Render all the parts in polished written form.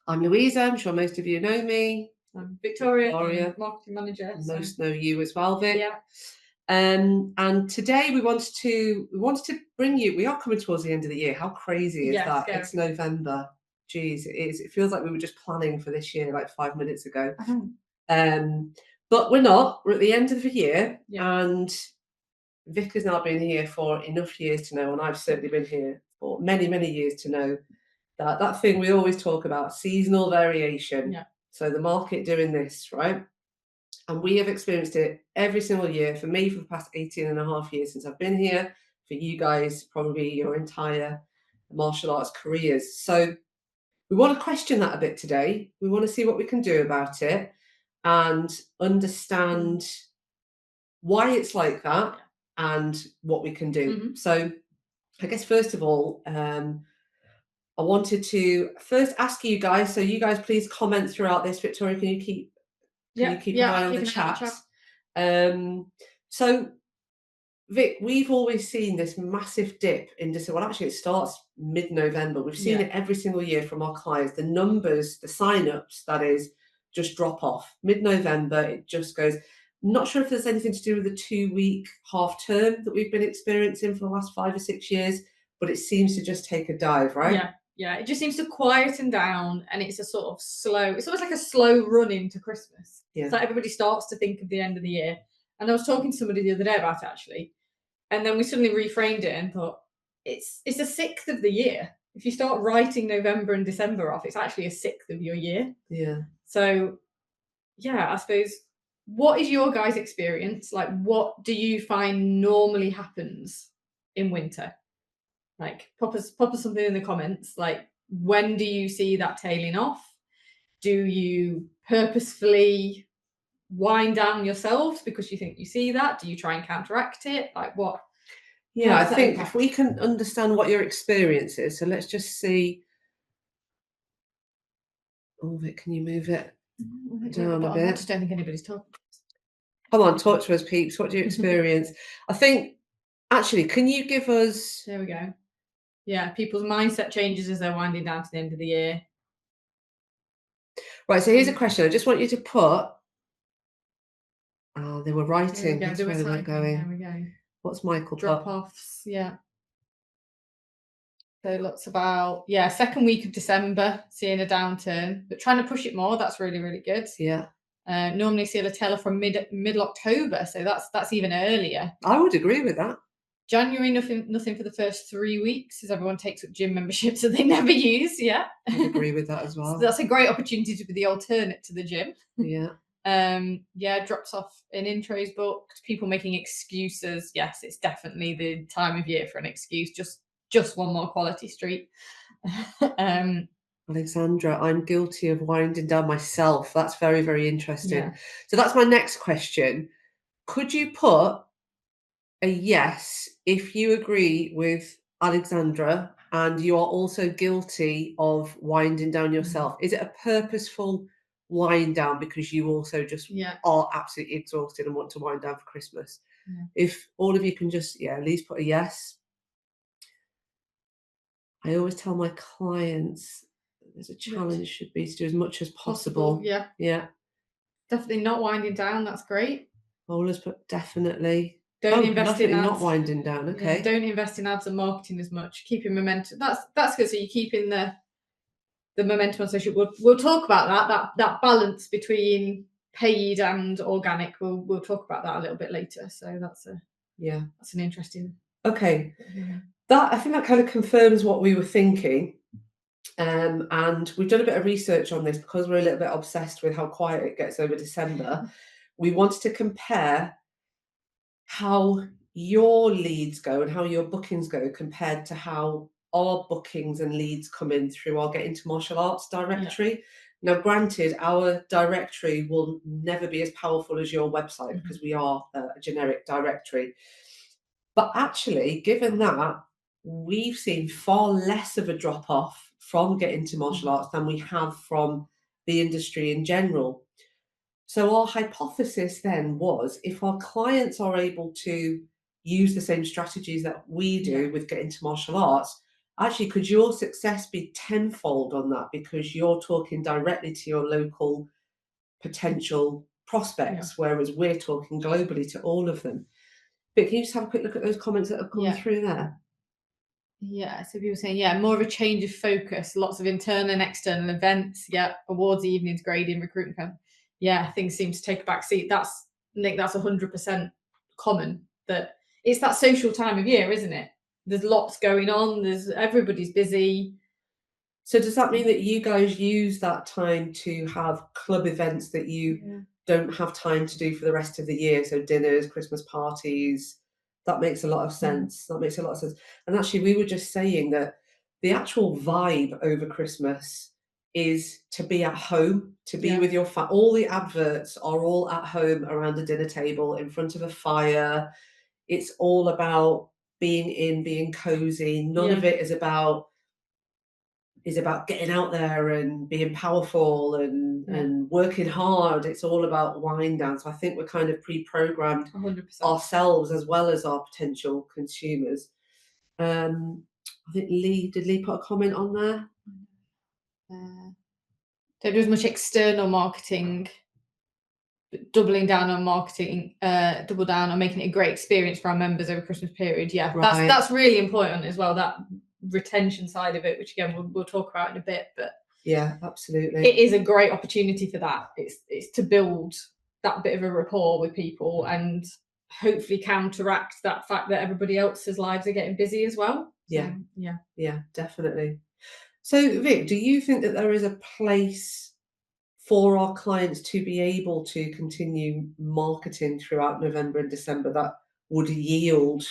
I'm Louisa. I'm sure most of you know me. I'm Victoria, marketing manager. Most know you as well, Vic. Yeah. And today we wanted to bring you. We are coming towards the end of the year. How crazy is that? Scary. It's November. Jeez, it is. It feels like we were just planning for this year like 5 minutes ago. But we're not. We're at the end of the year, and Vic has now been here for enough years to know, and I've certainly been here for many, many years to know that thing we always talk about, seasonal variation. Yeah. So the market doing this, right? And we have experienced it every single year. For me, for the past 18 and a half years since I've been here. For you guys, probably your entire martial arts careers. So we want to question that a bit today. We want to see what we can do about it and understand why it's like that and what we can do. So I guess first of all, I wanted to first ask you guys, so you guys please comment throughout this. Victoria, can you keep an eye on the chat? So Vic, we've always seen this massive dip in December. Well, actually it starts mid-November. We've seen it every single year from our clients. The numbers, the sign-ups, that is, just drop off. Mid-November, it just goes. Not sure if there's anything to do with the 2-week half term that we've been experiencing for the last 5 or 6 years, but it seems to just take a dive, right? Yeah, it just seems to quieten down, and it's a sort of slow, it's almost like a slow run into Christmas. Yeah. So everybody starts to think of the end of the year. And I was talking to somebody the other day about it, actually. And then we suddenly reframed it and thought, it's a sixth of the year. If you start writing November and December off, it's actually a sixth of your year. Yeah. So, yeah, I suppose, what is your guys' experience? Like, what do you find normally happens in winter? Like, pop us something in the comments. Like, when do you see that tailing off? Do you purposefully wind down yourselves because you think you see that? Do you try and counteract it? Like, what? Yeah, I think if we can understand what your experience is, so let's just see. Oh, Vic, can you move it down a bit? I just don't think anybody's talking. Come on, talk to us, peeps. What do you experience? I think, actually, can you give us... There we go. Yeah, people's mindset changes as they're winding down to the end of the year. Right, so here's a question. I just want you to put... Oh, they were writing. That's where they weren't going. There we go. What's Michael put? Drop-offs, yeah. So it looks about, second week of December, seeing a downturn, but trying to push it more. That's really, really good. Yeah. Normally see a tailor from middle October, so that's even earlier. I would agree with that. January, nothing for the first 3 weeks, as everyone takes up gym memberships that they never use. Yeah, I'd agree with that as well. So that's a great opportunity to be the alternate to the gym. Yeah. Drops off in intros booked. People making excuses. Yes, it's definitely the time of year for an excuse. Just one more quality street. Alexandra, I'm guilty of winding down myself. That's very, very interesting. So that's my next question. Could you put a yes if you agree with Alexandra and you are also guilty of winding down yourself? Is it a purposeful wind down because you also just are absolutely exhausted and want to wind down for Christmas? If all of you can just at least put a yes. I always tell my clients there's a challenge should be to do as much as possible. Yeah. Definitely not winding down. That's great. Bowlers put definitely. Don't invest in ads. Not winding down. Okay. Yeah, don't invest in ads and marketing as much. Keeping momentum. That's good. So you're keeping the momentum on social. We'll talk about that balance between paid and organic. We'll talk about that a little bit later. So that's an interesting. Okay. That, I think that kind of confirms what we were thinking. And we've done a bit of research on this because we're a little bit obsessed with how quiet it gets over December. We wanted to compare how your leads go and how your bookings go compared to how our bookings and leads come in through our Get Into Martial Arts directory. Now, granted, our directory will never be as powerful as your website because we are a generic directory. But actually, given that, we've seen far less of a drop-off from Get Into Martial Arts than we have from the industry in general. So our hypothesis then was, if our clients are able to use the same strategies that we do with Get Into Martial Arts, actually, could your success be tenfold on that because you're talking directly to your local potential prospects, whereas we're talking globally to all of them. But can you just have a quick look at those comments that have gone through there? Yeah, so people saying, more of a change of focus, lots of internal and external events, awards evenings, grading, recruitment. Things seem to take a back seat. That's, Nick, that's 100% common. That it's that social time of year, isn't it? There's lots going on, everybody's busy. So does that mean that you guys use that time to have club events that you don't have time to do for the rest of the year? So dinners, Christmas parties. That makes a lot of sense. That makes a lot of sense. And actually, we were just saying that the actual vibe over Christmas is to be at home, to be with your family. All the adverts are all at home around a dinner table in front of a fire. It's all about being cozy. None of it is about getting out there and being powerful and working hard. It's all about wind down. So I think we're kind of pre-programmed 100%. ourselves as well as our potential consumers. I think did Lee put a comment on there? Don't do as much external marketing, doubling down on marketing, double down on making it a great experience for our members over Christmas period. That's really important as well, that retention side of it, which again we'll talk about in a bit. But yeah, absolutely, it is a great opportunity for that. It's to build that bit of a rapport with people and hopefully counteract that fact that everybody else's lives are getting busy as well. Yeah, definitely. So Vic, do you think that there is a place for our clients to be able to continue marketing throughout November and December that would yield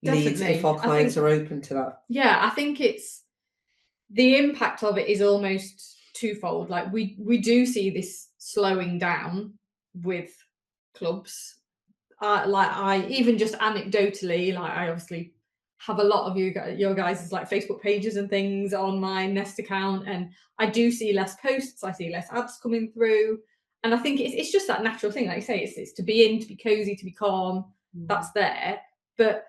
leads if our clients are open to that? Yeah, I think it's the impact of it is almost twofold. Like we do see this slowing down with clubs. I even just anecdotally, like I obviously have a lot of your guys' like Facebook pages and things on my Nest account, and I do see less posts, I see less ads coming through, and I think it's just that natural thing, like you say, it's to be in, to be cozy, to be calm. That's there, but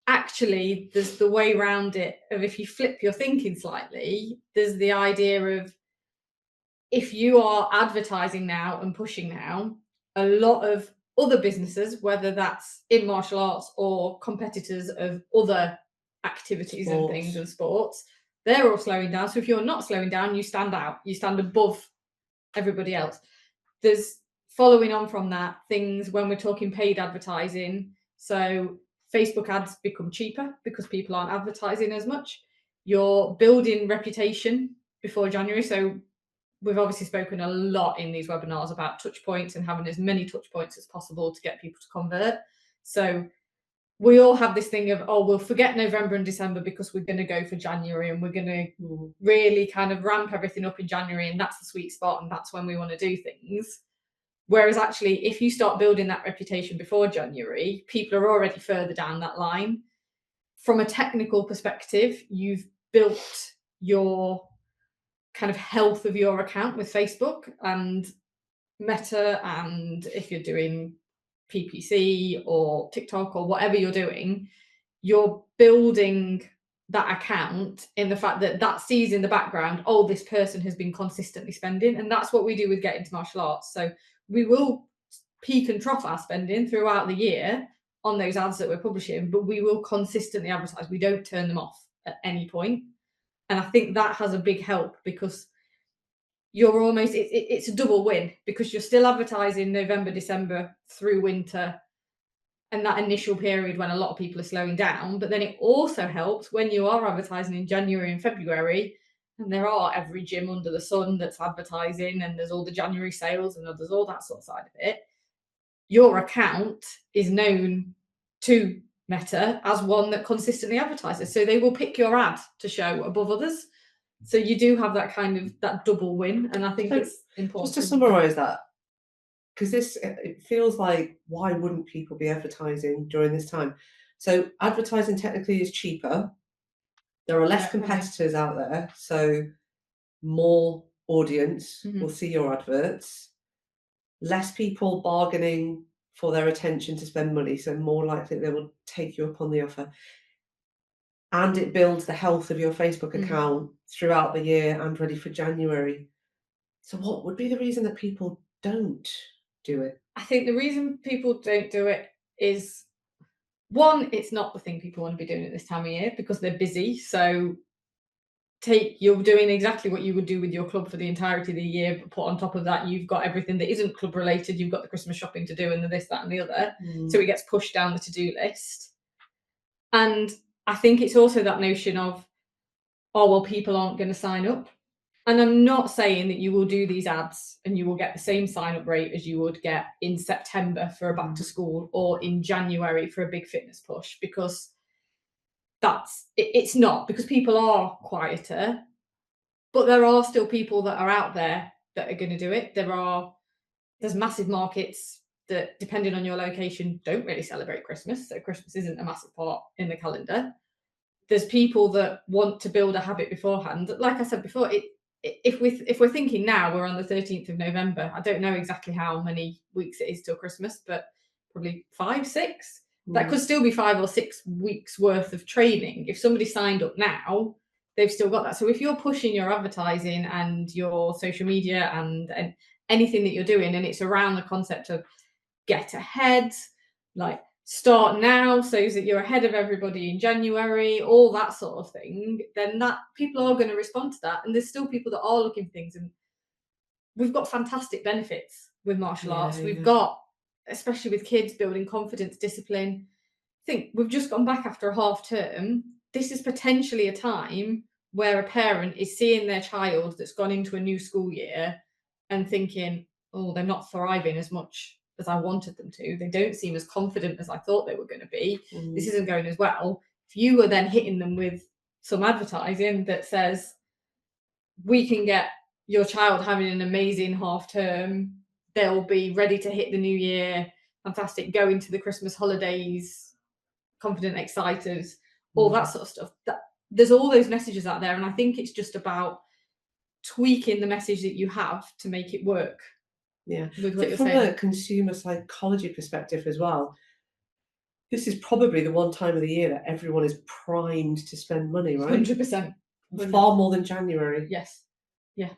actually there's the way around it of if you flip your thinking slightly, there's the idea of if you are advertising now and pushing now, a lot of other businesses, whether that's in martial arts or competitors of other activities and things and sports, they're all slowing down. So if you're not slowing down, you stand out, you stand above everybody else. There's following on from that things when we're talking paid advertising. So Facebook ads become cheaper because people aren't advertising as much. You're building reputation before January. So we've obviously spoken a lot in these webinars about touch points and having as many touch points as possible to get people to convert. So we all have this thing of, we'll forget November and December because we're going to go for January and we're going to really kind of ramp everything up in January, and that's the sweet spot and that's when we want to do things. Whereas actually, if you start building that reputation before January, people are already further down that line. From a technical perspective, you've built your kind of health of your account with Facebook and Meta, and if you're doing PPC or TikTok or whatever you're doing, you're building that account in the fact that sees in the background, this person has been consistently spending. And that's what we do with Get Into Martial Arts. So we will peak and trough our spending throughout the year on those ads that we're publishing, but we will consistently advertise. We don't turn them off at any point. And I think that has a big help because you're almost, it's a double win because you're still advertising November, December through winter and that initial period when a lot of people are slowing down. But then it also helps when you are advertising in January and February, and there are every gym under the sun that's advertising, and there's all the January sales and there's all that sort of side of it. Your account is known to Meta as one that consistently advertises. So they will pick your ad to show above others. So you do have that kind of that double win. And I think it's important. Just to summarise that, because it feels like, why wouldn't people be advertising during this time? So advertising technically is cheaper. There are less competitors out there. So more audience will see your adverts. Less people bargaining for their attention to spend money. So more likely they will take you up on the offer. and it builds the health of your Facebook Mm. account throughout the year and ready for January. So what would be the reason that people don't do it? I think the reason people don't do it is, one, it's not the thing people want to be doing at this time of year because they're busy. So you're doing exactly what you would do with your club for the entirety of the year, but put on top of that, you've got everything that isn't club related. You've got the Christmas shopping to do and the this, that, and the other. So it gets pushed down the to-do list. And I think it's also that notion of, oh, well, people aren't going to sign up. And I'm not saying that you will do these ads and you will get the same sign-up rate as you would get in September for a back to school or in January for a big fitness push, because it's not, because people are quieter, but there are still people that are out there that are going to do it. There's massive markets that, depending on your location, don't really celebrate Christmas. So Christmas isn't a massive part in the calendar. There's people that want to build a habit beforehand. Like I said before, if we're thinking now, we're on the 13th of November. I don't know exactly how many weeks it is till Christmas, but probably 5, 6. That could still be 5 or 6 weeks worth of training. If somebody signed up now, they've still got that. So if you're pushing your advertising and your social media and anything that you're doing, and it's around the concept of get ahead, like start now so that you're ahead of everybody in January, all that sort of thing, then that people are going to respond to that. And there's still people that are looking for things. And we've got fantastic benefits with martial arts. We've got, especially with kids, building confidence, discipline. I think we've just gone back after a half term. This is potentially a time where a parent is seeing their child that's gone into a new school year and thinking, oh, they're not thriving as much as I wanted them to. They don't seem as confident as I thought they were going to be. This isn't going as well. If you were then hitting them with some advertising that says, we can get your child having an amazing half term, they'll be ready to hit the new year, fantastic, go into the Christmas holidays, confident, excited, all that sort of stuff. There's all those messages out there, and I think it's just about tweaking the message that you have to make it work. Yeah. With what you're From saying. a consumer psychology perspective as well, this is probably the one time of the year that everyone is primed to spend money, right? 100%. Far more than January. Yes. Yeah.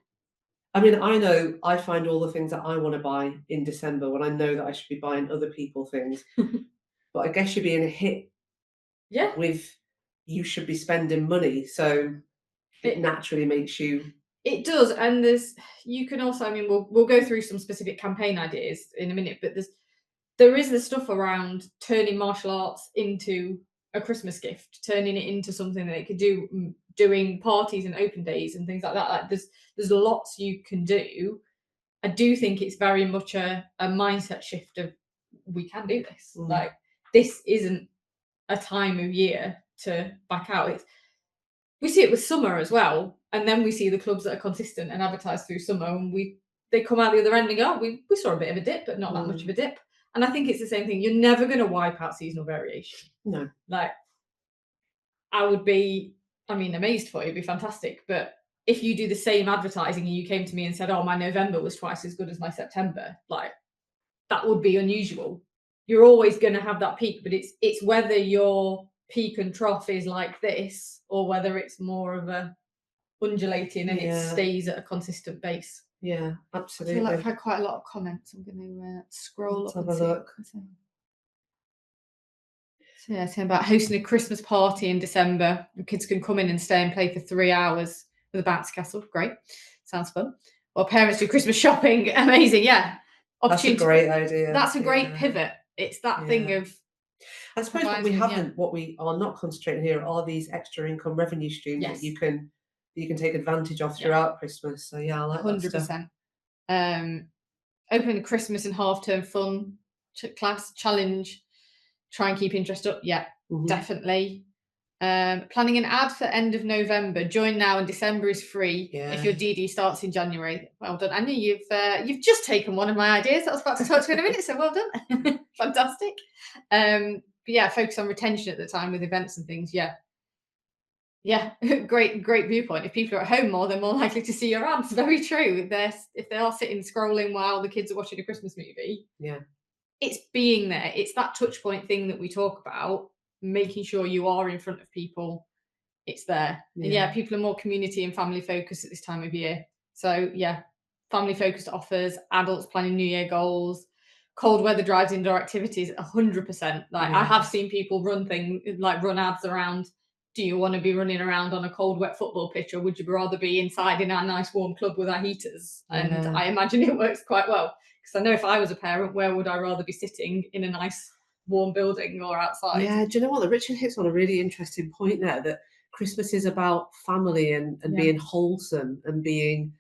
I mean, I know I find all the things that I want to buy in December when I know that I should be buying other people things. But I guess you're being hit with, you should be spending money. So it naturally makes you. It does. And you can also, I mean, we'll go through some specific campaign ideas in a minute, but there is the stuff around turning martial arts into a Christmas gift, turning it into something that it could do, doing parties and open days and things like that. Like there's lots you can do. I do think it's very much a mindset shift of, we can do this. Like, this isn't a time of year to back out. We see it with summer as well, and then we see the clubs that are consistent and advertise through summer, and they come out the other end and go, oh, we saw a bit of a dip, but not that much of a dip. And I think it's the same thing. You're never going to wipe out seasonal variation. No. Like, I would be, amazed for you. It'd be fantastic. But if you do the same advertising and you came to me and said, oh, my November was twice as good as my September, like, that would be unusual. You're always going to have that peak, but it's whether your peak and trough is like this or whether it's more of a undulating and it stays at a consistent base. Yeah, absolutely. I feel like I've had quite a lot of comments. I'm going to scroll Let's up have and a look. So yeah, saying about hosting a Christmas party in December. The kids can come in and stay and play for 3 hours with a bouncy castle. Great. Sounds fun. Or parents do Christmas shopping. Amazing. Yeah. That's a great idea. That's a great pivot. It's that thing of, I suppose what we are not concentrating here are these extra income revenue streams that you can take advantage of throughout Christmas. So yeah, I like 100%. That stuff. Open Christmas and half-term fun class challenge. Try and keep interest up. Yeah, definitely. Planning an ad for end of November. Join now and December is free. If your DD starts in January. Well done, Annie. You've just taken one of my ideas that I was about to talk to in a minute, so well done. Fantastic. But yeah, focus on retention at the time with events and things. Yeah, great viewpoint. If people are at home more, they're more likely to see your ads. Very true. If they are sitting scrolling while the kids are watching a Christmas movie. Yeah. It's being there. It's that touch point thing that we talk about, making sure you are in front of people it's there. And yeah, people are more community and family focused at this time of year. So yeah, family focused offers, adults planning New Year goals, cold weather drives, indoor activities, 100%. Like I have seen people run ads around. Do you want to be running around on a cold, wet football pitch, or would you rather be inside in our nice warm club with our heaters? And I imagine it works quite well, because I know if I was a parent, where would I rather be sitting, in a nice warm building or outside? Yeah, do you know what? The Richard hits on a really interesting point there, that Christmas is about family and being wholesome and being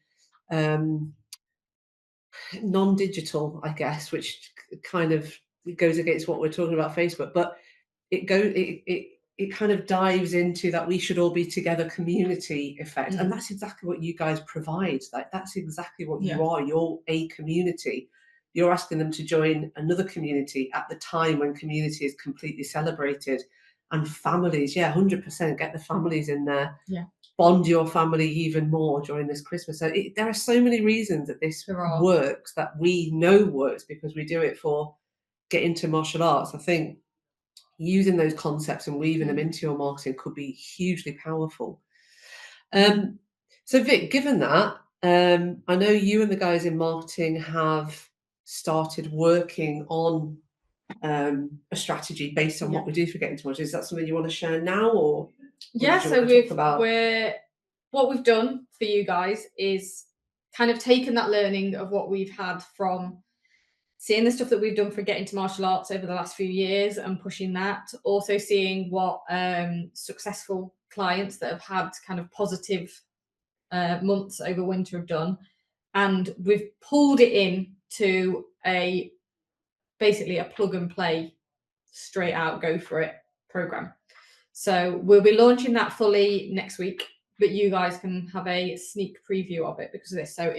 non-digital, I guess, which kind of goes against what we're talking about Facebook, but it kind of dives into that we should all be together community effect. And that's exactly what you guys provide. Like, that's exactly what you are. You're a community. You're asking them to join another community at the time when community is completely celebrated. And families, 100%, get the families in there. Bond your family even more during this Christmas. So there are so many reasons that this works, that we know works, because we do it for get into martial arts. I think using those concepts and weaving them into your marketing could be hugely powerful. So Vic, given that, I know you and the guys in marketing have started working on a strategy based on what we do for Get Into Martial. Is that something you want to share now, or so what we've done for you guys is kind of taken that learning of what we've had from seeing the stuff that we've done for Get Into Martial Arts over the last few years and pushing that. Also seeing what successful clients that have had kind of positive months over winter have done. And we've pulled it in to basically a plug and play, straight out, go for it program. So we'll be launching that fully next week, but you guys can have a sneak preview of it because of this. So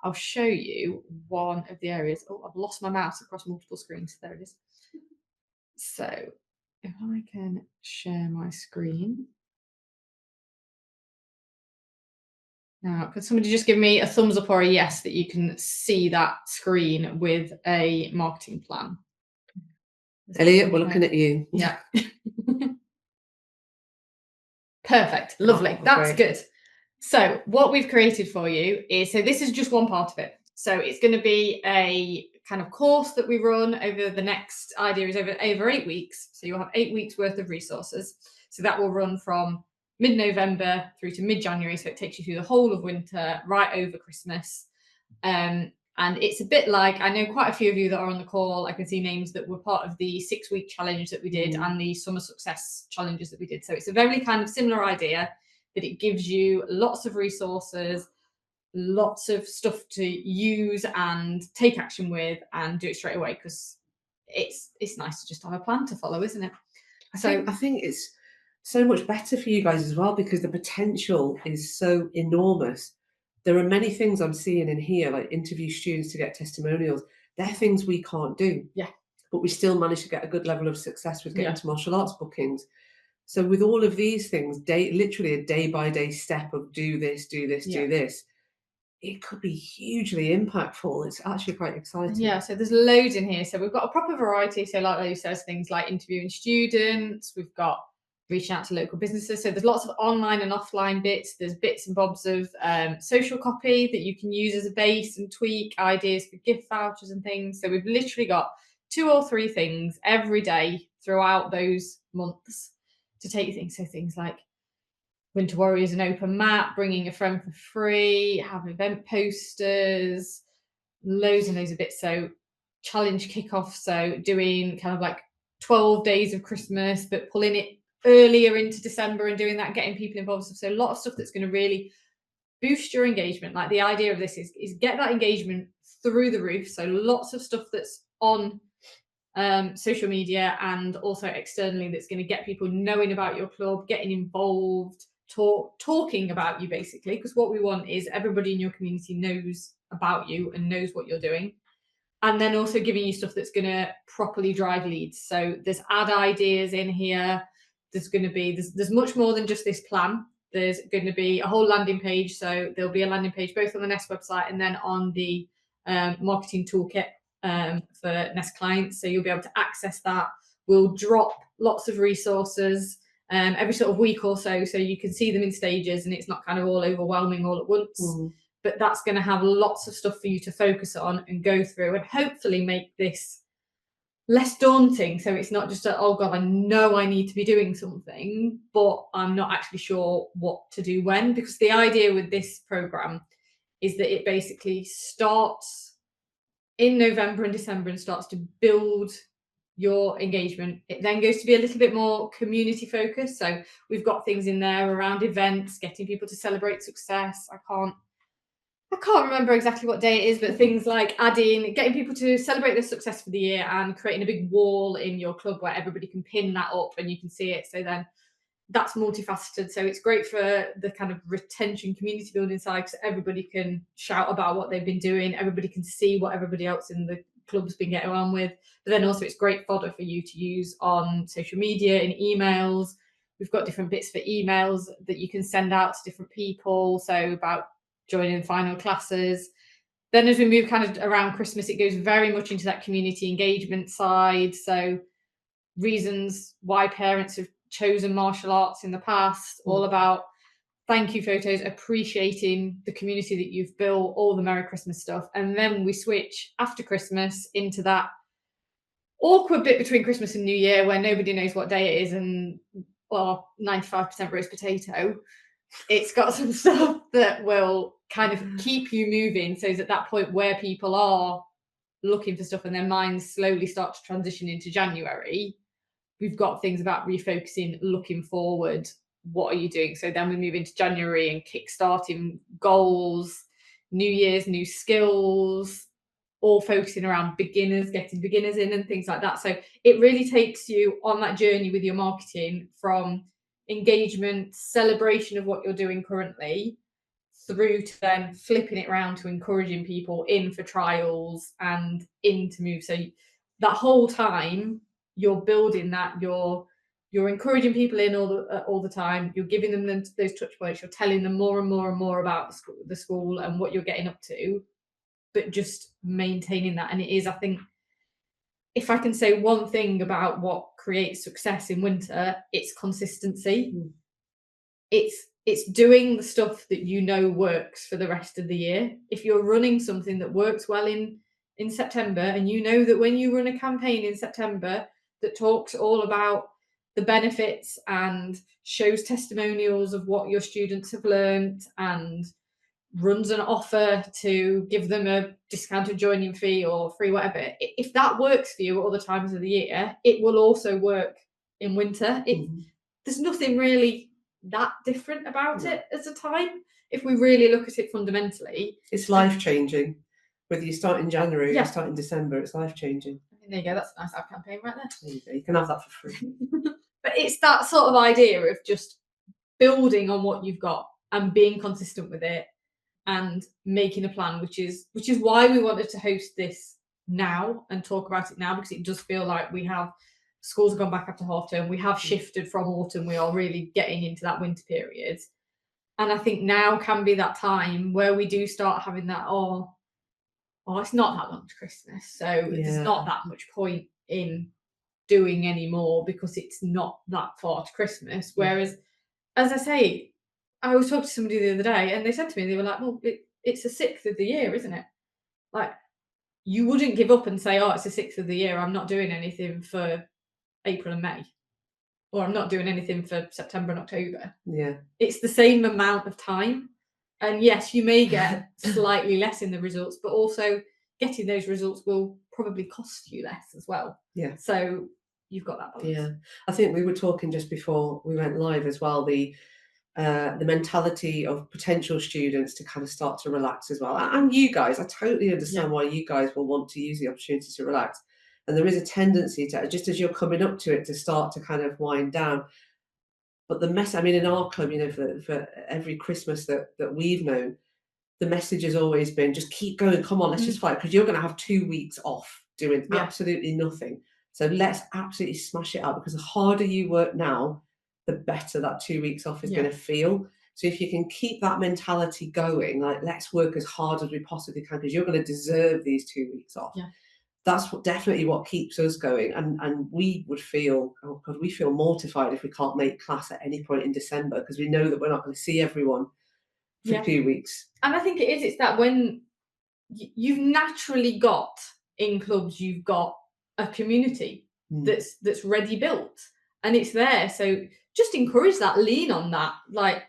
I'll show you one of the areas. Oh, I've lost my mouse across multiple screens. There it is. So if I can share my screen. Now, could somebody just give me a thumbs up or a yes that you can see that screen with a marketing plan? Elliot, we're looking at you. Yeah. Perfect. Lovely. That's good. So what we've created for you is, so this is just one part of it. So it's going to be a kind of course that we run over the next idea is over 8 weeks. So you'll have 8 weeks worth of resources. So that will run from mid-November through to mid-January. So it takes you through the whole of winter, right over Christmas. And it's a bit like, I know quite a few of you that are on the call, I can see names that were part of the 6-week challenge that we did and the summer success challenges that we did. So it's a very kind of similar idea, that it gives you lots of resources, lots of stuff to use and take action with and do it straight away, because it's nice to just have a plan to follow, isn't it? I think it's so much better for you guys as well, because the potential is so enormous. There are many things I'm seeing in here, like interview students to get testimonials. They're things we can't do. Yeah. But we still manage to get a good level of success with Getting to Martial Arts bookings. So with all of these things, literally a day-by-day step of do this, do this, do this, it could be hugely impactful. It's actually quite exciting. Yeah, so there's loads in here. So we've got a proper variety. So like Lou says, things like interviewing students, we've got reaching out to local businesses. So there's lots of online and offline bits. There's bits and bobs of social copy that you can use as a base and tweak ideas for gift vouchers and things. So we've literally got 2 or 3 things every day throughout those months to take things. So things like Winter Warriors, an open map, bringing a friend for free, have event posters, loads and loads of bits. So challenge kickoff, so doing kind of like 12 days of Christmas, but pulling it earlier into December and doing that, getting people involved. So a lot of stuff that's going to really boost your engagement. Like the idea of this is get that engagement through the roof. So lots of stuff that's on social media and also externally that's going to get people knowing about your club, getting involved, talking about you, basically, because what we want is everybody in your community knows about you and knows what you're doing. And then also giving you stuff that's going to properly drive leads. So there's ad ideas in here. There's going to be, there's much more than just this plan. There's going to be a whole landing page. So there'll be a landing page both on the Nest website and then on the marketing toolkit for Nest clients. So you'll be able to access that. We'll drop lots of resources every sort of week or so you can see them in stages and it's not kind of all overwhelming all at once. But that's going to have lots of stuff for you to focus on and go through, and hopefully make this less daunting. So it's not just oh God, I know I need to be doing something, but I'm not actually sure what to do when. Because the idea with this program is that it basically starts in November and December and starts to build your engagement. It then goes to be a little bit more community focused. So we've got things in there around events, getting people to celebrate success. I can't remember exactly what day it is, but things like getting people to celebrate their success for the year and creating a big wall in your club where everybody can pin that up and you can see it. So then that's multifaceted. So it's great for the kind of retention community building side, because everybody can shout about what they've been doing. Everybody can see what everybody else in the club's been getting on with. But then also it's great fodder for you to use on social media, in emails. We've got different bits for emails that you can send out to different people. So about joining final classes. Then as we move kind of around Christmas, it goes very much into that community engagement side. So reasons why parents have chosen martial arts in the past, all about thank you photos, appreciating the community that you've built, all the Merry Christmas stuff. And then we switch after Christmas into that awkward bit between Christmas and New Year where nobody knows what day it is and 95% roast potato. It's got some stuff that will kind of keep you moving. So at that point where people are looking for stuff and their minds slowly start to transition into January, we've got things about refocusing, looking forward. What are you doing? So then we move into January and kickstarting goals, New Year's, new skills, all focusing around beginners, getting beginners in and things like that. So it really takes you on that journey with your marketing from engagement, celebration of what you're doing currently, through to then flipping it around to encouraging people in for trials and in to move. So that whole time you're building that, you're encouraging people in all the time. You're giving them those touch points. You're telling them more and more and more about the school and what you're getting up to, but just maintaining that. And it is, I think, if I can say one thing about what creates success in winter, it's consistency. It's doing the stuff that you know works for the rest of the year. If you're running something that works well in September, and you know that when you run a campaign in September that talks all about the benefits and shows testimonials of what your students have learned and runs an offer to give them a discounted joining fee or free whatever, if that works for you at all the times of the year, it will also work in winter. There's nothing really that different about it as a time. If we really look at it fundamentally, it's life changing. Whether you start in January or you start in December, it's life changing. There you go. That's a nice ad campaign right there. There you go. You can have that for free. But it's that sort of idea of just building on what you've got and being consistent with it and making a plan, which is why we wanted to host this now and talk about it now, because it does feel like schools have gone back after half term. We have shifted from autumn. We are really getting into that winter period. And I think now can be that time where we do start having that, it's not that long to Christmas. So there's not that much point in doing any more because it's not that far to Christmas. Whereas, as I say, I was talking to somebody the other day and they said to me, they were like, well, it's a sixth of the year, isn't it? Like, you wouldn't give up and say, it's a sixth of the year, I'm not doing anything for April and May, or I'm not doing anything for September and October. Yeah. It's the same amount of time. And yes, you may get slightly less in the results, but also getting those results will probably cost you less as well. Yeah. So you've got that balance. Yeah. I think we were talking just before we went live as well, the mentality of potential students to kind of start to relax as well. And you guys, I totally understand why you guys will want to use the opportunity to relax. And there is a tendency to, just as you're coming up to it, to start to kind of wind down. But the in our club, for every Christmas that we've known, the message has always been, just keep going, come on, let's just fight, because you're going to have 2 weeks off doing absolutely nothing. So let's absolutely smash it out, because the harder you work now, the better that 2 weeks off is going to feel. So if you can keep that mentality going, like, let's work as hard as we possibly can, because you're going to deserve these 2 weeks off. that's definitely what keeps us going. And we would feel, oh God, we feel mortified if we can't make class at any point in December, because we know that we're not going to see everyone for Yeah. 2 weeks. And I think it's that when you've naturally got in clubs, you've got a community that's ready built and it's there. So just encourage that, lean on that, like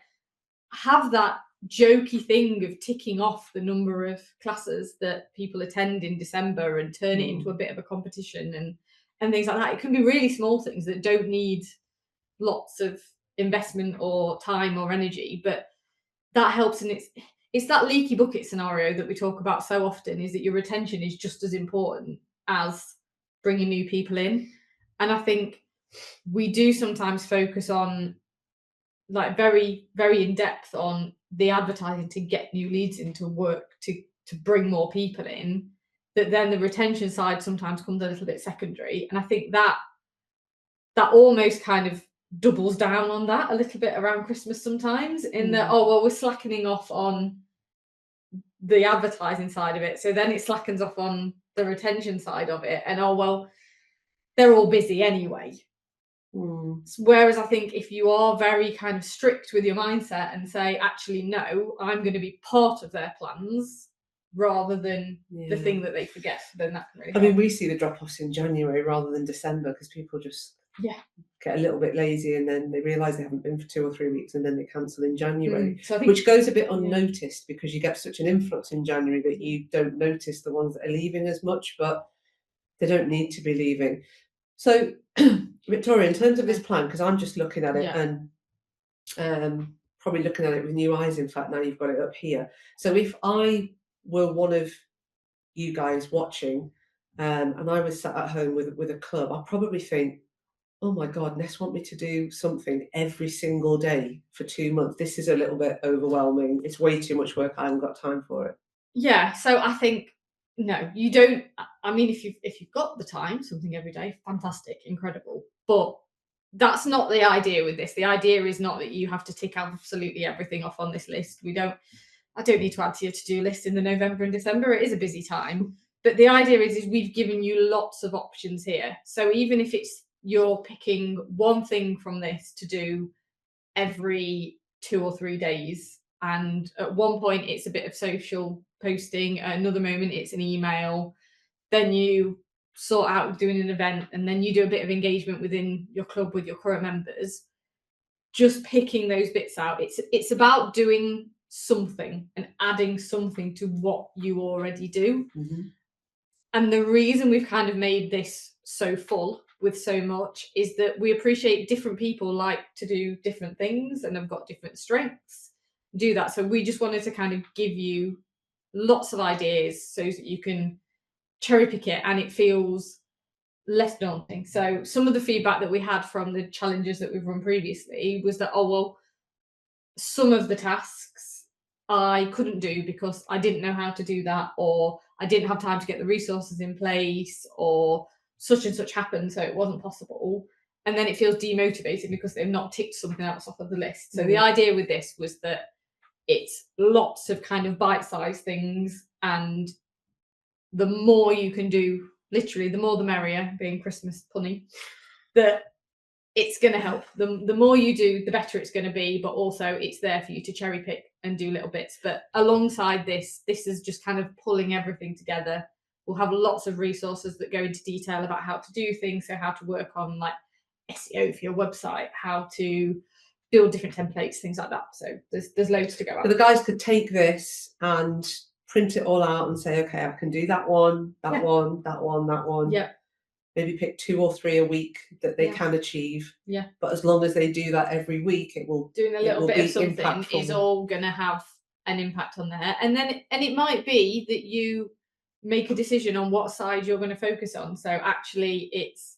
have that jokey thing of ticking off the number of classes that people attend in December and turn it into a bit of a competition and things like that. It can be really small things that don't need lots of investment or time or energy, but that helps. And it's that leaky bucket scenario that we talk about so often, is that your retention is just as important as bringing new people in. And I think we do sometimes focus on like very, very in depth on the advertising to get new leads into work to bring more people in, that then the retention side sometimes comes a little bit secondary. And I think that almost kind of doubles down on that a little bit around Christmas sometimes, in that, oh, well, we're slackening off on the advertising side of it. So then it slackens off on the retention side of it. And, oh, well, they're all busy anyway. Whereas I think if you are very kind of strict with your mindset and say, actually, no, I'm going to be part of their plans rather than the thing that they forget, then that can really help. I mean, we see the drop-offs in January rather than December, because people just get a little bit lazy and then they realise they haven't been for 2 or 3 weeks and then they cancel in January, so I think, which goes a bit unnoticed because you get such an influx in January that you don't notice the ones that are leaving as much, but they don't need to be leaving. So, Victoria, in terms of this plan, because I'm just looking at it and probably looking at it with new eyes, in fact, now you've got it up here. So if I were one of you guys watching and I was sat at home with a club, I'd probably think, oh my God, Ness want me to do something every single day for 2 months. This is a little bit overwhelming. It's way too much work. I haven't got time for it. Yeah, so I think, no, you don't. I mean, if you've got the time, something every day, fantastic, incredible. But that's not the idea with this. The idea is not that you have to tick absolutely everything off on this list. I don't need to add to your to-do list in the November and December. It is a busy time. But the idea is we've given you lots of options here. So even if it's you're picking one thing from this to do every 2 or 3 days, and at one point it's a bit of social posting, at another moment it's an email, then you sort out doing an event, and then you do a bit of engagement within your club with your current members, just picking those bits out. It's about doing something and adding something to what you already do. And the reason we've kind of made this so full with so much is that we appreciate different people like to do different things and have got different strengths, do that. So we just wanted to kind of give you lots of ideas so that you can cherry pick it and it feels less daunting. So some of the feedback that we had from the challenges that we've run previously was that, oh, well, some of the tasks I couldn't do because I didn't know how to do that, or I didn't have time to get the resources in place, or such and such happened, so it wasn't possible. And then it feels demotivating because they've not ticked something else off of the list. So the idea with this was that it's lots of kind of bite-sized things, and the more you can do, literally, the more the merrier, being Christmas punny, that it's going to help. The more you do, the better it's going to be, but also it's there for you to cherry pick and do little bits. But alongside this is just kind of pulling everything together. We'll have lots of resources that go into detail about how to do things, so how to work on like SEO for your website, how to build different templates, things like that. So there's loads to go out. So the guys could take this and print it all out and say, okay, I can do that one, that one, that one, that one. Yeah. Maybe pick 2 or 3 a week that they can achieve. Yeah. But as long as they do that every week, it will doing a little bit of something impactful. Is all going to have an impact on there. And then it might be that you make a decision on what side you're going to focus on. So actually, it's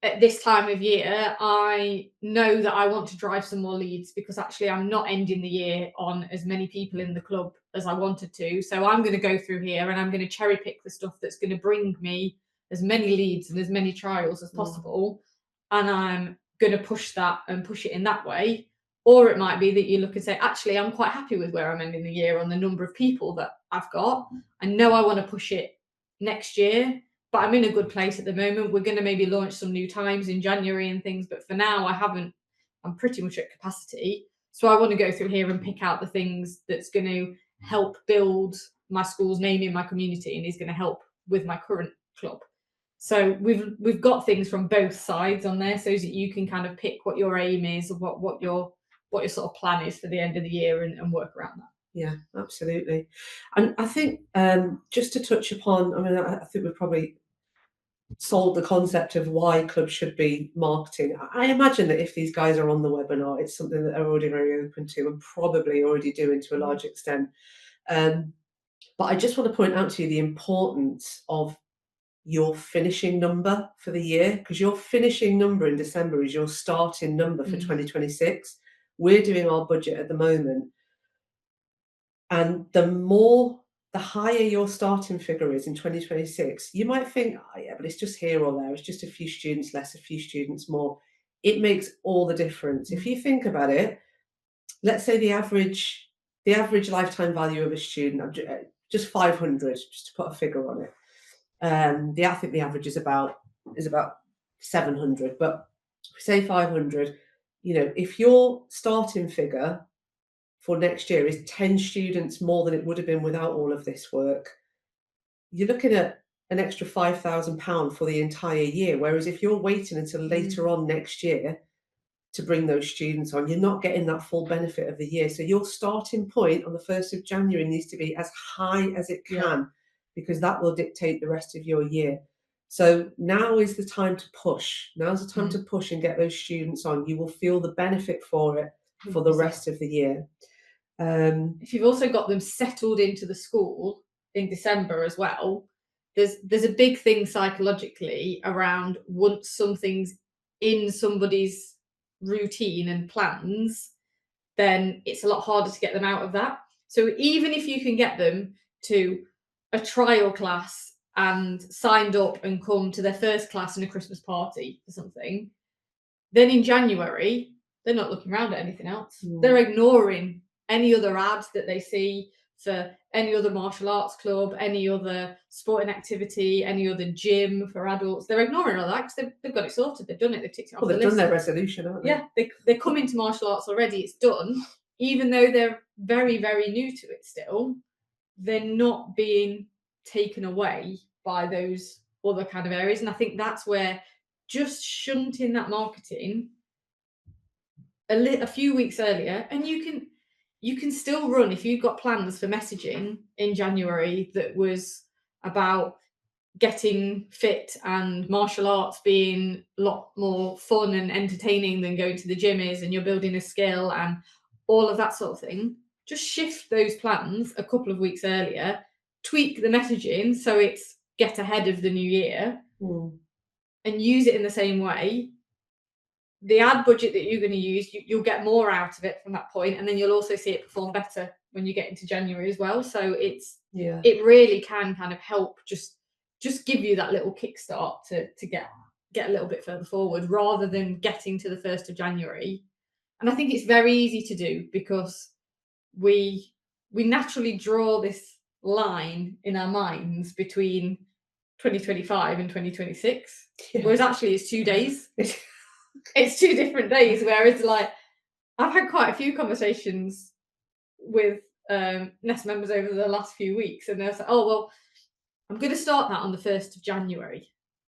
at this time of year, I know that I want to drive some more leads because actually I'm not ending the year on as many people in the club as I wanted to. So I'm going to go through here and I'm going to cherry pick the stuff that's going to bring me as many leads and as many trials as possible. And I'm going to push that and push it in that way. Or it might be that you look and say, actually, I'm quite happy with where I'm ending the year on the number of people that I've got. I know I want to push it next year, but I'm in a good place at the moment. We're going to maybe launch some new times in January and things, but for now I'm pretty much at capacity. So I want to go through here and pick out the things that's going to help build my school's name in my community and is going to help with my current club. So we've got things from both sides on there, so that you can kind of pick what your aim is, what your sort of plan is for the end of the year, and work around that. Yeah, absolutely. And I think just to touch upon, I mean, I think we've probably sold the concept of why clubs should be marketing. I imagine that if these guys are on the webinar, it's something that they're already very open to and probably already doing to a large extent. But I just want to point out to you the importance of your finishing number for the year, because your finishing number in December is your starting number for 2026. We're doing our budget at the moment, and the higher your starting figure is in 2026, you might think, oh yeah, but it's just here or there, it's just a few students less, a few students more. It makes all the difference. If you think about it, let's say the average lifetime value of a student, just 500, just to put a figure on it. I think the average is about 700, but say 500. You know, if your starting figure for next year is 10 students more than it would have been without all of this work, you're looking at an extra £5,000 for the entire year. Whereas if you're waiting until later on next year to bring those students on, you're not getting that full benefit of the year. So your starting point on the 1st of January needs to be as high as it can, because that will dictate the rest of your year. So now is the time to push. Now's the time to push and get those students on. You will feel the benefit for it for the rest of the year. If you've also got them settled into the school in December as well, there's a big thing psychologically around once something's in somebody's routine and plans, then it's a lot harder to get them out of that. So even if you can get them to a trial class and signed up and come to their first class in a Christmas party or something, then in January, they're not looking around at anything else. They're ignoring any other ads that they see for any other martial arts club, any other sporting activity, any other gym for adults. They're ignoring all that because they've got it sorted. They've done it. They've ticked it off. Well, they've done their resolution, haven't they? Yeah, they're coming to martial arts already. It's done. Even though they're very, very new to it still, they're not being taken away by those other kind of areas. And I think that's where just shunting that marketing a few weeks earlier, and you can still run, if you've got plans for messaging in January that was about getting fit and martial arts being a lot more fun and entertaining than going to the gym is, and you're building a skill and all of that sort of thing, just shift those plans a couple of weeks earlier, tweak the messaging so it's get ahead of the new year, and use it in the same way. The ad budget that you're going to use, you'll get more out of it from that point, and then you'll also see it perform better when you get into January as well. So it really can kind of help just give you that little kickstart to get a little bit further forward, rather than getting to the 1st of January. And I think it's very easy to do because we naturally draw this line in our minds between 2025 and 2026, whereas actually it's 2 days. It's 2 different days, whereas like I've had quite a few conversations with Nest members over the last few weeks, and they're like, oh well, I'm going to start that on the 1st of January.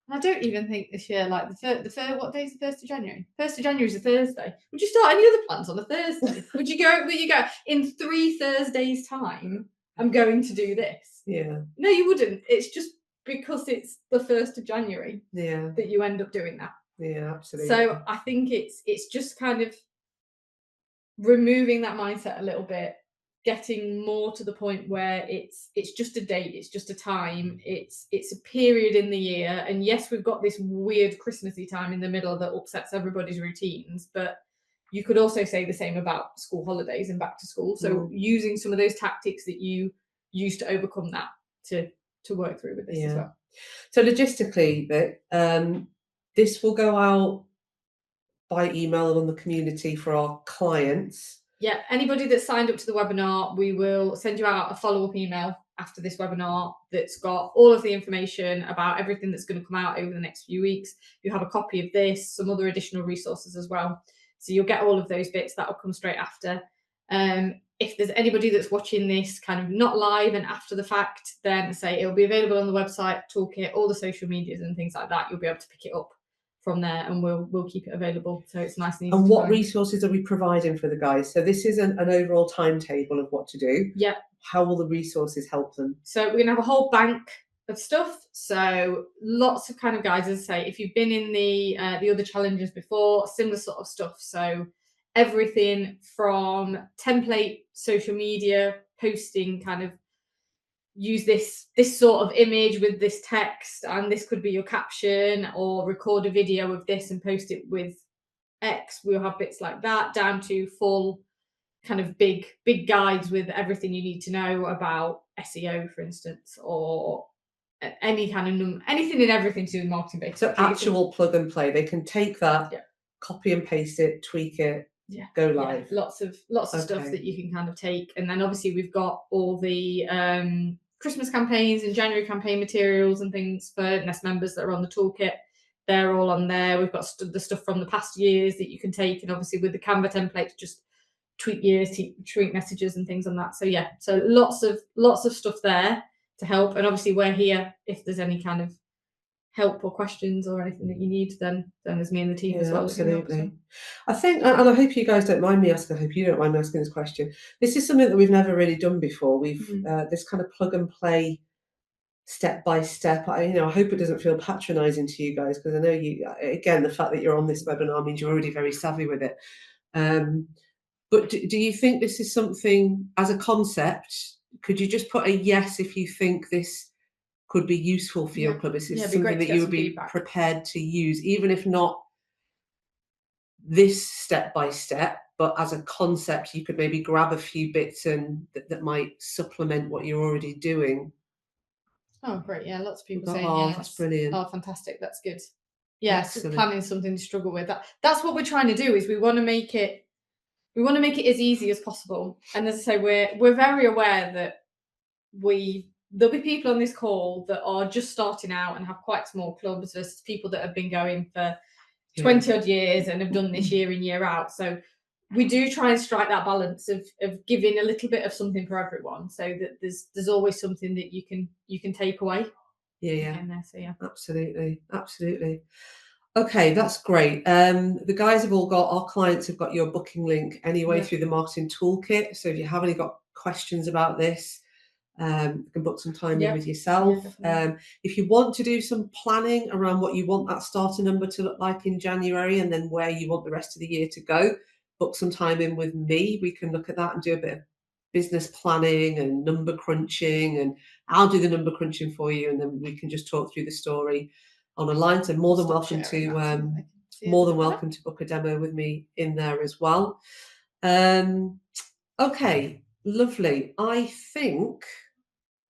And I don't even think this year, like what day is the 1st of January? 1st of January is a Thursday. Would you start any other plans on a Thursday? Would you go in 3 Thursdays time, I'm going to do this? Yeah. No, you wouldn't. It's just because it's the 1st of January that you end up doing that. Yeah, absolutely. So I think it's just kind of removing that mindset a little bit, getting more to the point where it's just a date, it's just a time, it's a period in the year. And yes, we've got this weird Christmassy time in the middle that upsets everybody's routines, but you could also say the same about school holidays and back to school. So using some of those tactics that you used to overcome that to work through with this as well. So logistically, this will go out by email on the community for our clients. Yeah, anybody that signed up to the webinar, we will send you out a follow-up email after this webinar that's got all of the information about everything that's going to come out over the next few weeks. You have a copy of this, some other additional resources as well. So you'll get all of those bits. That will come straight after. If there's anybody that's watching this kind of not live and after the fact, then say it'll be available on the website, Toolkit, all the social medias and things like that. You'll be able to pick it up from there, and we'll keep it available, so it's nice and easy. And what resources are we providing for the guys? So this is an overall timetable of what to do. Yeah. How will the resources help them? So we're gonna have a whole bank of stuff. So lots of kind of guides, as I say, if you've been in the other challenges before, similar sort of stuff. So everything from template social media posting, kind of use this sort of image with this text, and this could be your caption, or record a video of this and post it with X. We'll have bits like that, down to full kind of big guides with everything you need to know about SEO, for instance, or any kind of anything and everything to do with marketing basically. So actual plug and play. They can take that, copy and paste it, tweak it, go live. Lots of stuff that you can kind of take. And then obviously we've got all the Christmas campaigns and January campaign materials and things for Nest members that are on the toolkit. They're all on there. We've got the stuff from the past years that you can take, and obviously with the Canva templates, just tweak years, tweak messages and things on that. So yeah, so lots of stuff there to help. And obviously we're here if there's any kind of help or questions or anything that you need, then there's me and the team as well. Absolutely. I think, and I hope you guys don't mind me asking, I hope you don't mind me asking this question. This is something that we've never really done before. We've this kind of plug and play, step by step. I hope it doesn't feel patronizing to you guys, because I know you, again, the fact that you're on this webinar means you're already very savvy with it. But do you think this is something, as a concept, could you just put a yes if you think this could be useful for your club? Is this something that you would be prepared to use, even if not this step by step, but as a concept, you could maybe grab a few bits and that might supplement what you're already doing? Oh, great. Yeah, lots of people saying yes. That's brilliant. Oh, fantastic. That's good. Yeah, planning is something to struggle with. That's what we're trying to do, is we want to make it as easy as possible. And as I say, we're very aware that there'll be people on this call that are just starting out and have quite small clubs versus people that have been going for 20 odd years and have done this year in, year out. So we do try and strike that balance of giving a little bit of something for everyone, so that there's always something that you can take away. Absolutely. Okay, that's great. The guys have all got, our clients have got your booking link anyway through the marketing toolkit. So if you have any got questions about this, you can book some time in with yourself. If you want to do some planning around what you want that starter number to look like in January, and then where you want the rest of the year to go, book some time in with me. We can look at that and do a bit of business planning and number crunching, and I'll do the number crunching for you, and then we can just talk through the story on a line. So more than welcome to book a demo with me in there as well. Okay, lovely. I think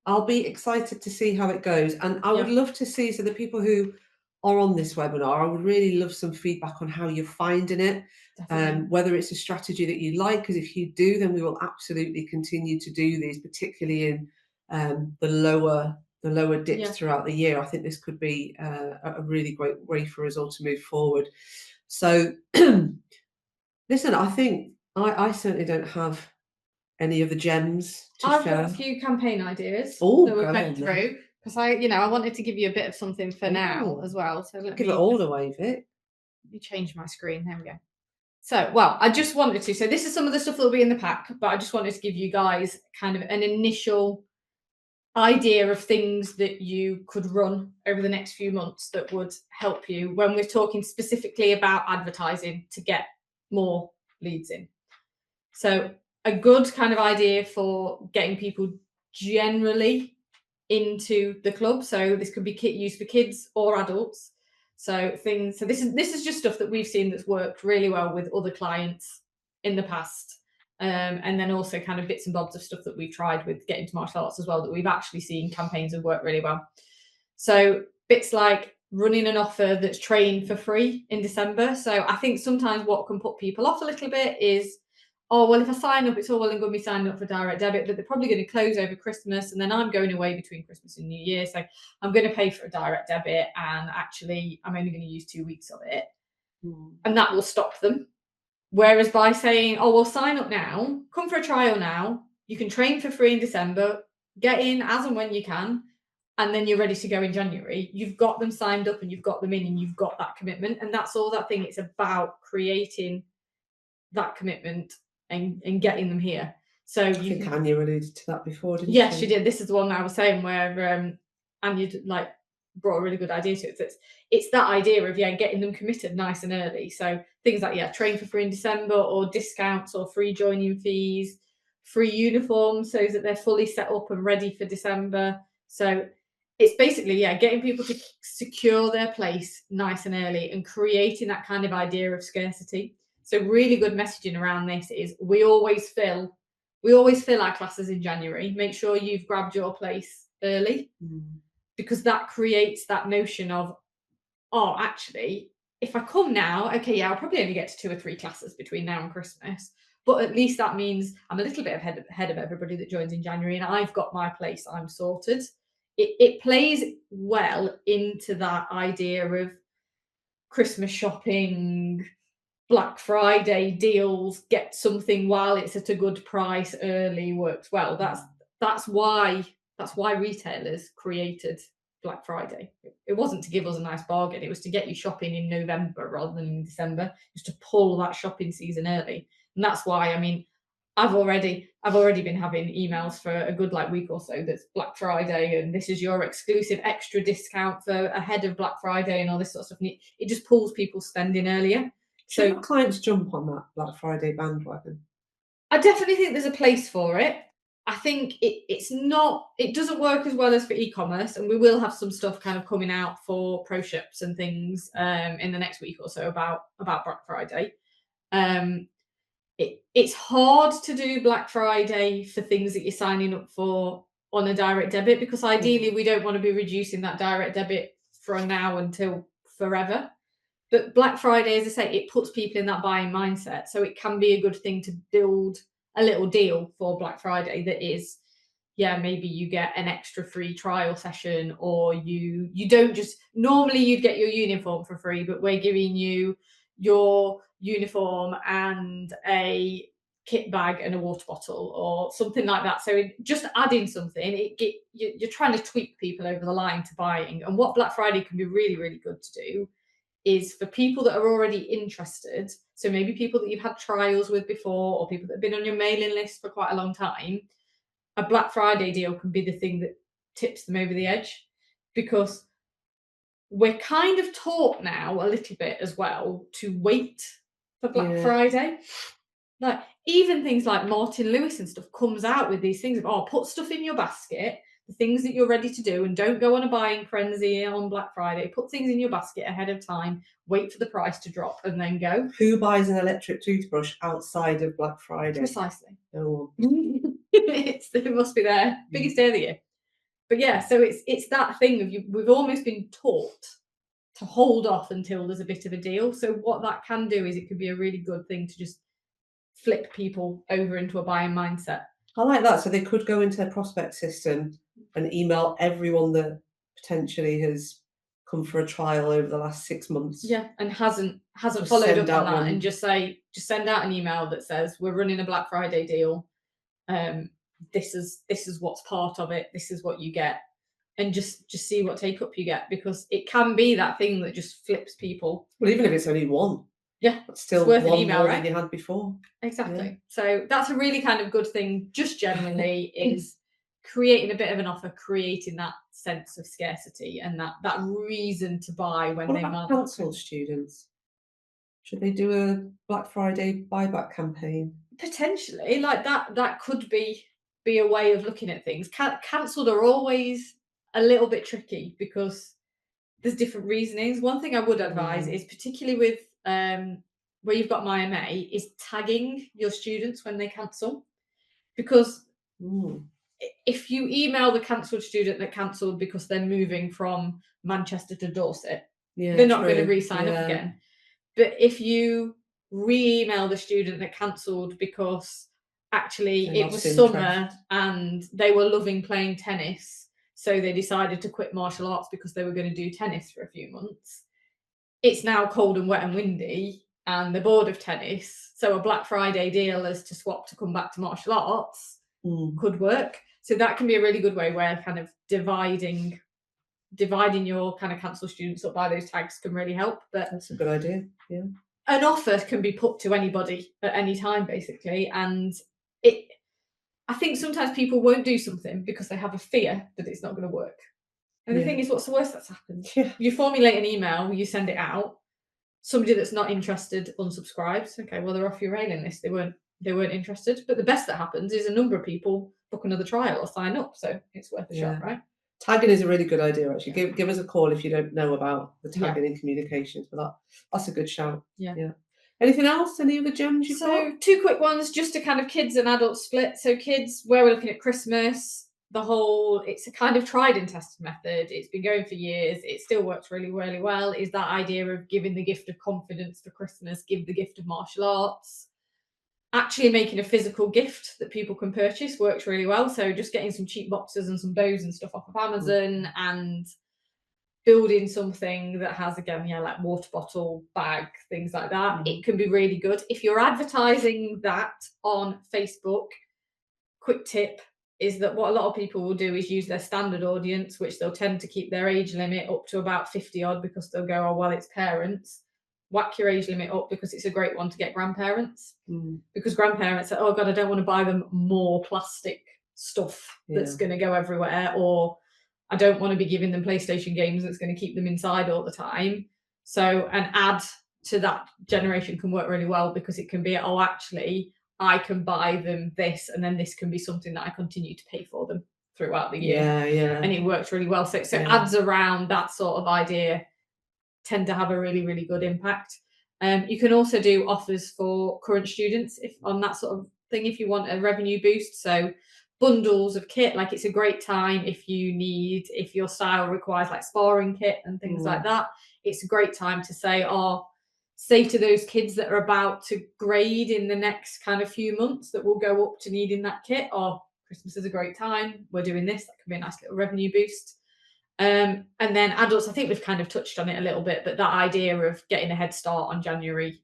I'll be excited to see how it goes, and I would love to see, so the people who are on this webinar, I would really love some feedback on how you're finding it, whether it's a strategy that you like, because if you do, then we will absolutely continue to do these, particularly in the lower dips throughout the year. I think this could be a really great way for us all to move forward. So listen, I think I certainly don't have any of the gems to I've share. got a few campaign ideas that we've went through, because I wanted to give you a bit of something for now as well. So let me give it all away, Vic. Let me change my screen. There we go. So, well, I just wanted to. So this is some of the stuff that will be in the pack, but I just wanted to give you guys kind of an initial idea of things that you could run over the next few months that would help you when we're talking specifically about advertising to get more leads in. So a good kind of idea for getting people generally into the club. So this could be used for kids or adults. So this is just stuff that we've seen that's worked really well with other clients in the past. And then also kind of bits and bobs of stuff that we've tried with getting to martial arts as well, that we've actually seen campaigns have worked really well. So bits like running an offer that's trained for free in December. So I think sometimes what can put people off a little bit is, oh, well, if I sign up, it's all well and good me signing up for direct debit, but they're probably going to close over Christmas, and then I'm going away between Christmas and New Year, so I'm going to pay for a direct debit, and actually I'm only going to use 2 weeks of it. And that will stop them. Whereas by saying, oh, well, sign up now, come for a trial now, you can train for free in December, get in as and when you can, and then you're ready to go in January. You've got them signed up and you've got them in and you've got that commitment. And that's all that thing. It's about creating that commitment and getting them here. So I think Anya alluded to that before, didn't yes, she? she did. This is the one I was saying where Anya like brought a really good idea to it. It's that idea of getting them committed nice and early. So things like train for free in December, or discounts or free joining fees, free uniforms so that they're fully set up and ready for December. So it's basically getting people to secure their place nice and early and creating that kind of idea of scarcity. So really good messaging around this is we always fill our classes in January. Make sure you've grabbed your place early, because that creates that notion of, oh, actually, if I come now, okay, I'll probably only get to 2 or 3 classes between now and Christmas, but at least that means I'm a little bit ahead of everybody that joins in January, and I've got my place, I'm sorted. It plays well into that idea of Christmas shopping, Black Friday deals, get something while it's at a good price early works well. That's why retailers created Black Friday. It wasn't to give us a nice bargain. It was to get you shopping in November rather than in December, just to pull that shopping season early. And that's why, I mean, I've already been having emails for a good week or so that's Black Friday and this is your exclusive extra discount for ahead of Black Friday and all this sort of stuff. And it just pulls people spending earlier. So clients jump on that Black Friday bandwagon? I definitely think there's a place for it. I think it doesn't work as well as for e-commerce, and we will have some stuff kind of coming out for pro ships and things in the next week or so about Black Friday. It's hard to do Black Friday for things that you're signing up for on a direct debit, because ideally we don't want to be reducing that direct debit from now until forever. But Black Friday, as I say, it puts people in that buying mindset. So it can be a good thing to build a little deal for Black Friday that is, maybe you get an extra free trial session, or you don't just, normally you'd get your uniform for free, but we're giving you your uniform and a kit bag and a water bottle or something like that. So just adding something, you're trying to tweak people over the line to buying. And what Black Friday can be really, really good to do is for people that are already interested, so maybe people that you've had trials with before or people that have been on your mailing list for quite a long time, a Black Friday deal can be the thing that tips them over the edge, because we're kind of taught now a little bit as well to wait for Black Friday. Like even things like Martin Lewis and stuff comes out with these things of, put stuff in your basket, the things that you're ready to do, and don't go on a buying frenzy on Black Friday. Put things in your basket ahead of time, wait for the price to drop, and then go. Who buys an electric toothbrush outside of Black Friday? Precisely. No one. It must be their biggest day of the year. But so it's that thing of we've almost been taught to hold off until there's a bit of a deal. So what that can do is it could be a really good thing to just flip people over into a buying mindset. I like that. So they could go into their prospect system and email everyone that potentially has come for a trial over the last 6 months. Yeah, and hasn't followed up on that, and just send out an email that says we're running a Black Friday deal. This is what's part of it. This is what you get, and just see what take up you get, because it can be that thing that just flips people. Well, even if it's only one. Yeah, it's still worth one an email, more right? than you had before. Exactly. Yeah. So that's a really kind of good thing, just generally, is creating a bit of an offer, creating that sense of scarcity and that reason to buy when what they about cancelled students? Should they do a Black Friday buyback campaign? Potentially, like that could be a way of looking at things. Cancelled are always a little bit tricky because there's different reasonings. One thing I would advise is, particularly with where you've got My MA, is tagging your students when they cancel, because if you email the cancelled student that cancelled because they're moving from Manchester to Dorset, they're not going to re-sign up again. But if you re-email the student that cancelled because actually They it was lost summer interest. and they were loving playing tennis, so they decided to quit martial arts because they were going to do tennis for a few months. It's now cold and wet and windy and they're bored of tennis, so a Black Friday deal as to swap to come back to martial arts could work. So that can be a really good way where kind of dividing your kind of cancel students up by those tags can really help. But That's a good idea. Yeah. An offer can be put to anybody at any time, basically, and I think sometimes people won't do something because they have a fear that it's not going to work. And the thing is, what's the worst that's happened? Yeah. You formulate an email, you send it out, somebody that's not interested unsubscribes. Okay, well, they're off your mailing list. They weren't interested. But the best that happens is a number of people book another trial or sign up. So it's worth a shot, right? Tagging is a really good idea, actually. Give us a call if you don't know about the tagging in communications, but that's a good shout. Yeah. Anything else? Any other gems you've got? So 2 quick ones, just to kind of kids and adults split. So kids, where we're looking at Christmas, it's a kind of tried and tested method. It's been going for years. It still works really, really well. Is that idea of giving the gift of confidence for Christmas, give the gift of martial arts. Actually making a physical gift that people can purchase works really well. So just getting some cheap boxes and some bows and stuff off of Amazon and building something that has, again, like water bottle, bag, things like that, it can be really good. If you're advertising that on Facebook, quick tip is that what a lot of people will do is use their standard audience, which they'll tend to keep their age limit up to about 50 odd because they'll go, oh, well, it's parents. Whack your age limit up because it's a great one to get grandparents. Because grandparents say, oh God, I don't want to buy them more plastic stuff that's going to go everywhere, or I don't want to be giving them PlayStation games that's going to keep them inside all the time. So an ad to that generation can work really well because it can be, oh, actually, I can buy them this, and then this can be something that I continue to pay for them throughout the year. And it works really well. So ads around that sort of idea tend to have a really, really good impact. You can also do offers for current students on that sort of thing if you want a revenue boost. So bundles of kit, like it's a great time if your style requires like sparring kit and things like that. It's a great time to say to those kids that are about to grade in the next kind of few months that will go up to needing that kit, Christmas is a great time, we're doing this. That can be a nice little revenue boost. And then adults, I think we've kind of touched on it a little bit, but that idea of getting a head start on January.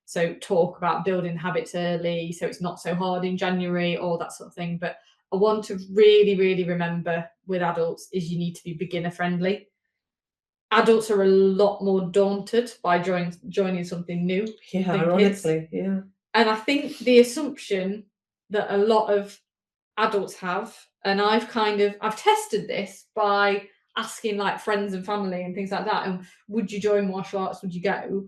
So talk about building habits early so it's not so hard in January, all that sort of thing. But I want to really, really remember with adults is you need to be beginner friendly. Adults are a lot more daunted by joining something new than ironically, kids. And I think the assumption that a lot of adults have, and I've tested this by asking like friends and family and things like that, and would you join martial arts, would you go?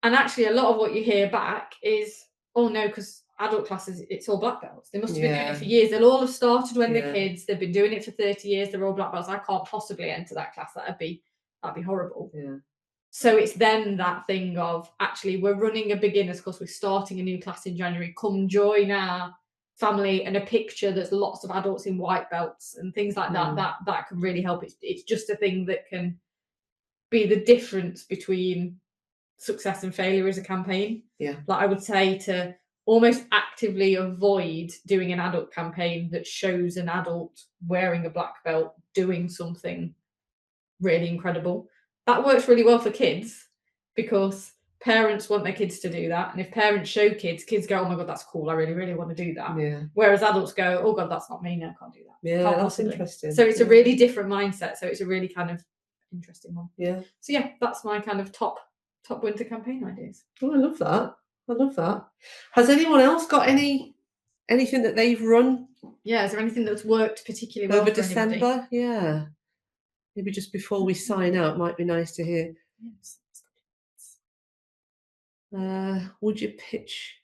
And actually a lot of what you hear back is, oh no, because adult classes, it's all black belts. They must have been doing it for years. They'll all have started when they're kids. They've been doing it for 30 years. They're all black belts. I can't possibly enter that class. That'd be horrible. So it's then that thing of, actually, we're running a beginners course. We're starting a new class in January. Come join our family, and a picture that's lots of adults in white belts and things like that. That can really help. It's just a thing that can be the difference between success and failure as a campaign. Like I would say to almost actively avoid doing an adult campaign that shows an adult wearing a black belt doing something really incredible. That works really well for kids because parents want their kids to do that. And if parents show kids go, oh my God, that's cool. I really, really want to do that. Whereas adults go, oh God, that's not me. No, I can't do that. Can't that's interesting. So it's a really different mindset. So it's a really kind of interesting one. So that's my kind of top winter campaign ideas. Oh, I love that. Has anyone else got anything that they've run? Is there anything that's worked particularly well over for December? Anybody? Maybe just before we sign out, might be nice to hear. Would you pitch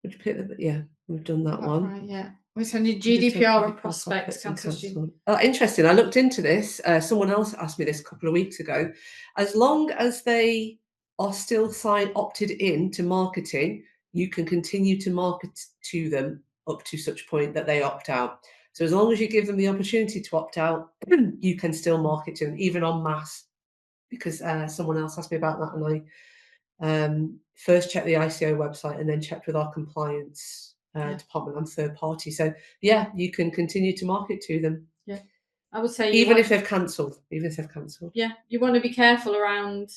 the? We've done that one. Right, We're sending GDPR and prospects cancel. Interesting. I looked into this. Someone else asked me this a couple of weeks ago. As long as they are still opted in to marketing, you can continue to market to them up to such point that they opt out. So as long as you give them the opportunity to opt out, you can still market to them, even en masse. Because someone else asked me about that, and first check the ICO website and then checked with our compliance department and third party. So yeah, you can continue to market to them. Yeah, I would say even if they've cancelled. Yeah, you want to be careful around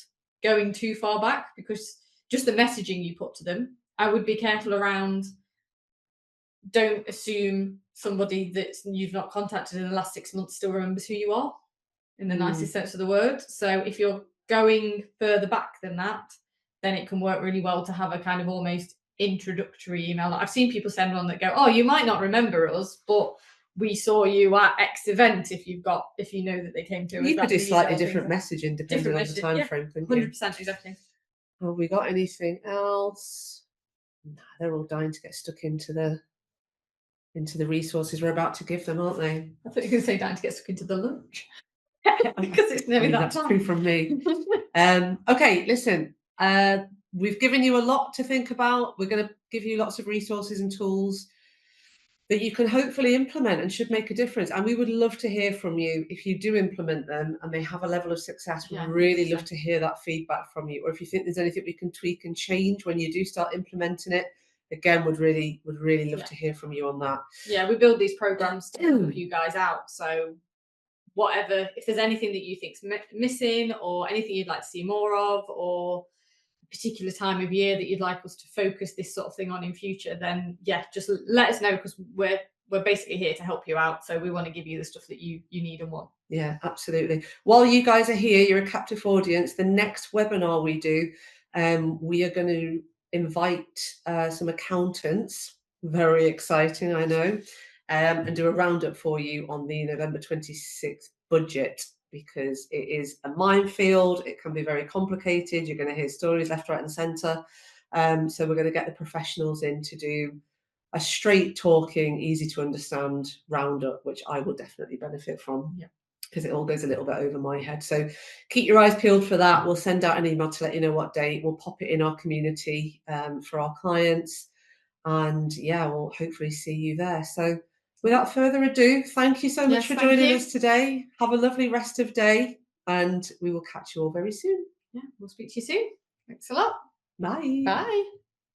going too far back, because just the messaging you put to them, I would be careful around. Don't assume somebody that you've not contacted in the last 6 months still remembers who you are, in the nicest sense of the word. So if you're going further back than that, then it can work really well to have a kind of almost introductory email. I've seen people send one that go, "Oh, you might not remember us, but we saw you at X event." If you know that they came to us, you could do slightly different messaging depending on the time frame, couldn't you? 100%, exactly. Have we got anything else? Nah, they're all dying to get stuck into the resources we're about to give them, aren't they? I thought you were going to say dying to get stuck into the lunch. Because it's nearly that that's time. true from me. Okay, listen, we've given you a lot to think about. We're going to give you lots of resources and tools that you can hopefully implement and should make a difference. And we would love to hear from you if you do implement them and they have a level of success. We'd really love to hear that feedback from you. Or if you think there's anything we can tweak and change when you do start implementing it, again, would really love to hear from you on that. Yeah, we build these programs to help you guys out. So whatever, if there's anything that you think's missing, or anything you'd like to see more of, or a particular time of year that you'd like us to focus this sort of thing on in future, then yeah, just let us know, because we're basically here to help you out. So we want to give you the stuff that you need and want. Yeah, absolutely. While you guys are here, you're a captive audience. The next webinar we do, we are going to invite some accountants. Very exciting, I know. And do a roundup for you on the November 26th budget, because it is a minefield. It can be very complicated. You're going to hear stories left, right, and centre. So we're going to get the professionals in to do a straight talking, easy to understand roundup, which I will definitely benefit from. Yeah, because it all goes a little bit over my head. So keep your eyes peeled for that. We'll send out an email to let you know what date. We'll pop it in our community for our clients. And yeah, we'll hopefully see you there. So without further ado, thank you so much for joining us today. Have a lovely rest of day, and we will catch you all very soon. Yeah, we'll speak to you soon. Thanks a lot. Bye. Bye.